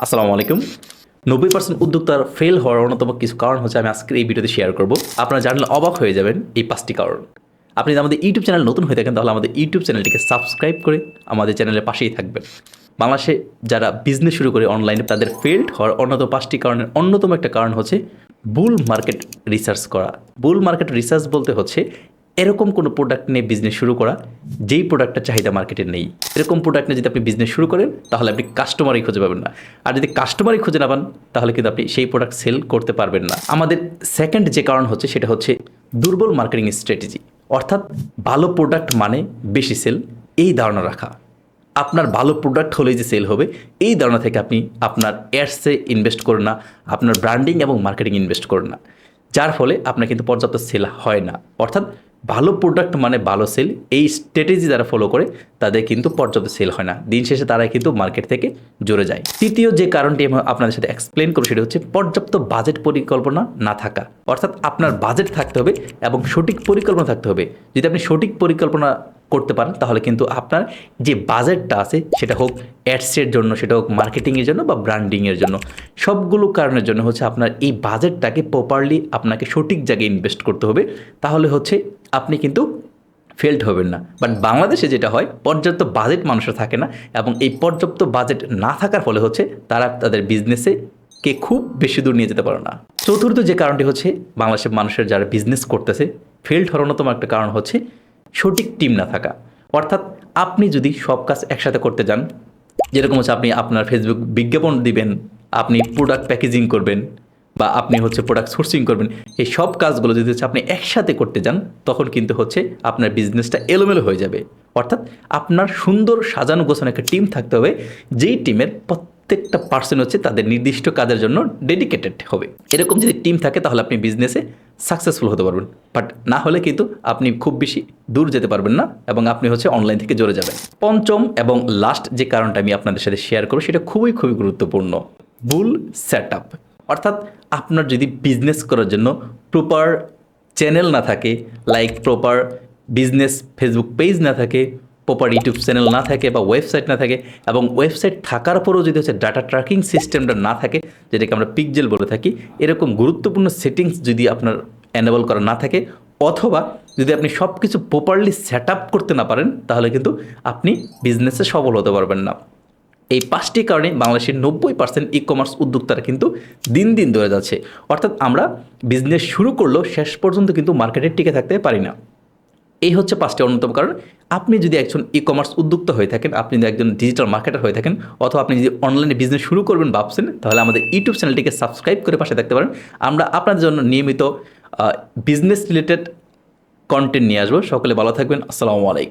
আসসালামু আলাইকুম। 90% উদ্যোক্তার ফেল হওয়ার অন্যতম কিছু কারণ হচ্ছে আমি আজকের এই ভিডিওতে শেয়ার করব। আপনারা জানলে অবাক হয়ে যাবেন এই 5টি কারণ। আপনি যদি আমাদের ইউটিউব চ্যানেল নতুন হয়ে থাকেন তাহলে আমাদের ইউটিউব চ্যানেলটিকে সাবস্ক্রাইব করে আমাদের চ্যানেলের পাশেই থাকবেন। বাংলাদেশে যারা বিজনেস শুরু করে অনলাইনে তাদের ফেল্ড হওয়ার অন্যতম 5টি কারণের অন্যতম একটা কারণ হচ্ছে বুল মার্কেট রিসার্চ করা। বুল মার্কেট রিসার্চ বলতে হচ্ছে এরকম কোনো প্রোডাক্ট নিয়ে বিজনেস শুরু করা যেই প্রোডাক্টটা চাহিদা মার্কেটে নেই। এরকম প্রোডাক্ট নিয়ে যদি আপনি বিজনেস শুরু করেন তাহলে আপনি কাস্টমারই খুঁজে পাবেন না। আর যদি কাস্টমারই খুঁজে না পান তাহলে কিন্তু আপনি সেই প্রোডাক্ট সেল করতে পারবেন না। আমাদের সেকেন্ড যে কারণ হচ্ছে সেটা হচ্ছে দুর্বল মার্কেটিং স্ট্র্যাটেজি, অর্থাৎ ভালো প্রোডাক্ট মানে বেশি সেল, এই ধারণা রাখা। আপনার ভালো প্রোডাক্ট হলেই যে সেল হবে এই ধারণা থেকে আপনি আপনার অ্যাডসে ইনভেস্ট করেন না, আপনার ব্র্যান্ডিং এবং মার্কেটিং ইনভেস্ট করেন না, যার ফলে আপনার কিন্তু পর্যাপ্ত সেল হয় না। অর্থাৎ ভালো প্রোডাক্ট মানে ভালো সেল, এই স্ট্র্যাটেজি যারা ফলো করে তাদের কিন্তু পর্যাপ্ত সেল হয় না, দিন শেষে তারাই কিন্তু মার্কেট থেকে জড়ে যায়। তৃতীয় যে কারণটি আমি আপনাদের সাথে এক্সপ্লেন করব সেটা হচ্ছে পর্যাপ্ত বাজেট পরিকল্পনা না থাকা। অর্থাৎ আপনার বাজেট থাকতে হবে এবং সঠিক পরিকল্পনা থাকতে হবে। যদি আপনি সঠিক পরিকল্পনা করতে পারেন তাহলে কিন্তু আপনার যে বাজেটটা আছে সেটা হোক অ্যাডসের জন্য, সেটা হোক মার্কেটিংয়ের জন্য বা ব্র্যান্ডিংয়ের জন্য, সবগুলো কারণের জন্য হচ্ছে আপনার এই বাজেটটাকে প্রপারলি আপনাকে সঠিক জায়গায় ইনভেস্ট করতে হবে। তাহলে হচ্ছে আপনি কিন্তু ফেল্ড হবেন না। বাট বাংলাদেশে যেটা হয়, পর্যাপ্ত বাজেট মানুষের থাকে না এবং এই পর্যাপ্ত বাজেট না থাকার ফলে হচ্ছে তারা তাদের বিজনেসে কে খুব বেশি দূর নিয়ে যেতে পারে না। চতুর্থ যে কারণটি হচ্ছে বাংলাদেশের মানুষের যারা বিজনেস করতেছে ফেল্ড হওয়ার অন্যতম একটা কারণ হচ্ছে সঠিক টিম না থাকা। অর্থাৎ আপনি যদি সব কাজ একসাথে করতে যান, যেরকম হচ্ছে আপনি আপনার ফেসবুক বিজ্ঞাপন দিবেন, আপনি প্রোডাক্ট প্যাকেজিং করবেন বা আপনি হচ্ছে প্রোডাক্ট সোর্সিং করবেন, এই সব কাজগুলো যদি হচ্ছে আপনি একসাথে করতে যান তখন কিন্তু হচ্ছে আপনার বিজনেসটা এলোমেলো হয়ে যাবে। অর্থাৎ আপনার সুন্দর সাজানো গোছানো একটা টিম থাকতে হবে, যেই টিমের প্রত্যেকটা পার্সন হচ্ছে তাদের নির্দিষ্ট কাজের জন্য ডেডিকেটেড হবে। এরকম যদি টিম থাকে তাহলে আপনি বিজনেসে সাকসেসফুল হতে পারবেন। বাট না হলে কিন্তু আপনি খুব বেশি দূর যেতে পারবেন না এবং আপনি হচ্ছে অনলাইন থেকে জড়ে যাবেন। পঞ্চম এবং লাস্ট যে কারণটা আমি আপনাদের সাথে শেয়ার করব সেটা খুবই গুরুত্বপূর্ণ, ভুল সেট আপ। অর্থাৎ আপনার যদি বিজনেস করার জন্য প্রপার চ্যানেল না থাকে, like proper business Facebook page না থাকে, প্রপার ইউটিউব চ্যানেল না থাকে বা ওয়েবসাইট না থাকে, এবং ওয়েবসাইট থাকার পরেও যদি হচ্ছে ডাটা ট্র্যাকিং সিস্টেমটা না থাকে, যেটাকে আমরা পিকজেল বলে থাকি, এরকম গুরুত্বপূর্ণ সেটিংস যদি আপনার এনেবল করা না থাকে, অথবা যদি আপনি সব কিছু প্রপারলি সেট আপ করতে না পারেন তাহলে কিন্তু আপনি বিজনেসে সফল হতে পারবেন না। এই 5টি কারণে বাংলাদেশের 90% ই কমার্স উদ্যোক্তারা কিন্তু দিন দিন ধরে যাচ্ছে। অর্থাৎ আমরা বিজনেস শুরু করলেও শেষ পর্যন্ত কিন্তু মার্কেটে টিকে থাকতে পারি না। এই হচ্ছে 5টি অন্যতম কারণ। আপনি যদি একজন ই কমার্স উদ্যোক্তা হয়ে থাকেন, আপনি যদি একজন ডিজিটাল মার্কেটার হয়ে থাকেন, অথবা আপনি যদি অনলাইনে বিজনেস শুরু করবেন ভাবছেন, তাহলে আমাদের ইউটিউব চ্যানেলটিকে সাবস্ক্রাইব করে পাশে থাকতে পারেন। আমরা আপনাদের জন্য নিয়মিত বিজনেস রিলেটেড কন্টেন্ট নিয়ে আসবো। সকলে ভালো থাকবেন। আসসালামু আলাইকুম।